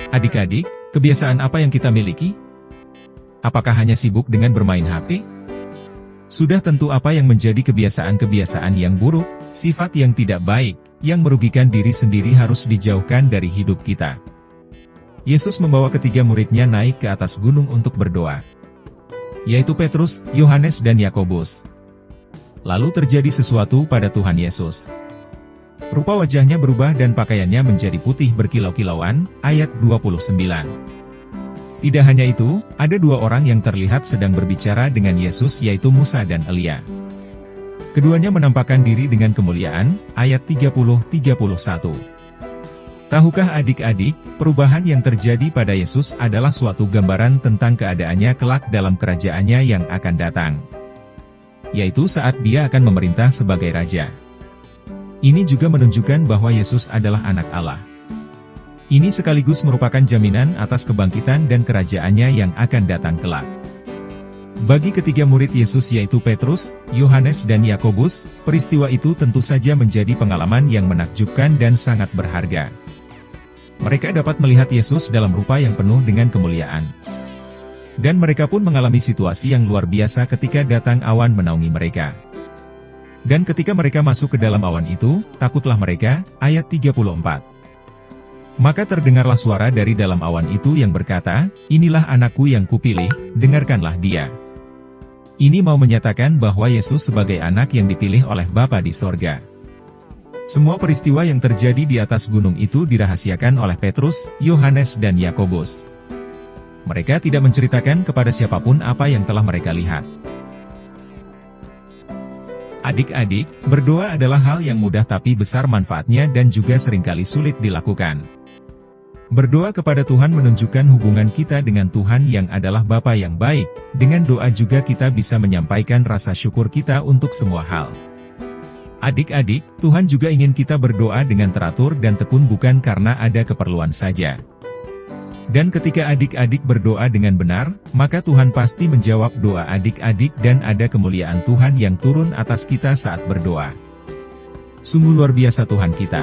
Adik-adik, kebiasaan apa yang kita miliki? Apakah hanya sibuk dengan bermain HP? Sudah tentu apa yang menjadi kebiasaan-kebiasaan yang buruk, sifat yang tidak baik, yang merugikan diri sendiri harus dijauhkan dari hidup kita. Yesus membawa ketiga muridnya naik ke atas gunung untuk berdoa, yaitu Petrus, Yohanes dan Yakobus. Lalu terjadi sesuatu pada Tuhan Yesus. Rupa wajahnya berubah dan pakaiannya menjadi putih berkilau-kilauan, ayat 29. Tidak hanya itu, ada dua orang yang terlihat sedang berbicara dengan Yesus yaitu Musa dan Elia. Keduanya menampakkan diri dengan kemuliaan, ayat 30-31. Tahukah adik-adik, perubahan yang terjadi pada Yesus adalah suatu gambaran tentang keadaannya kelak dalam kerajaannya yang akan datang. Yaitu saat dia akan memerintah sebagai raja. Ini juga menunjukkan bahwa Yesus adalah anak Allah. Ini sekaligus merupakan jaminan atas kebangkitan dan kerajaannya yang akan datang kelak. Bagi ketiga murid Yesus yaitu Petrus, Yohanes dan Yakobus, peristiwa itu tentu saja menjadi pengalaman yang menakjubkan dan sangat berharga. Mereka dapat melihat Yesus dalam rupa yang penuh dengan kemuliaan. Dan mereka pun mengalami situasi yang luar biasa ketika datang awan menaungi mereka. Dan ketika mereka masuk ke dalam awan itu, takutlah mereka, ayat 34. Maka terdengarlah suara dari dalam awan itu yang berkata, "Inilah anakku yang kupilih, dengarkanlah dia." Ini mau menyatakan bahwa Yesus sebagai anak yang dipilih oleh Bapa di sorga. Semua peristiwa yang terjadi di atas gunung itu dirahasiakan oleh Petrus, Yohanes dan Yakobus. Mereka tidak menceritakan kepada siapapun apa yang telah mereka lihat. Adik-adik, berdoa adalah hal yang mudah tapi besar manfaatnya dan juga seringkali sulit dilakukan. Berdoa kepada Tuhan menunjukkan hubungan kita dengan Tuhan yang adalah Bapa yang baik. Dengan doa juga kita bisa menyampaikan rasa syukur kita untuk semua hal. Adik-adik, Tuhan juga ingin kita berdoa dengan teratur dan tekun bukan karena ada keperluan saja. Dan ketika adik-adik berdoa dengan benar, maka Tuhan pasti menjawab doa adik-adik dan ada kemuliaan Tuhan yang turun atas kita saat berdoa. Sungguh luar biasa Tuhan kita.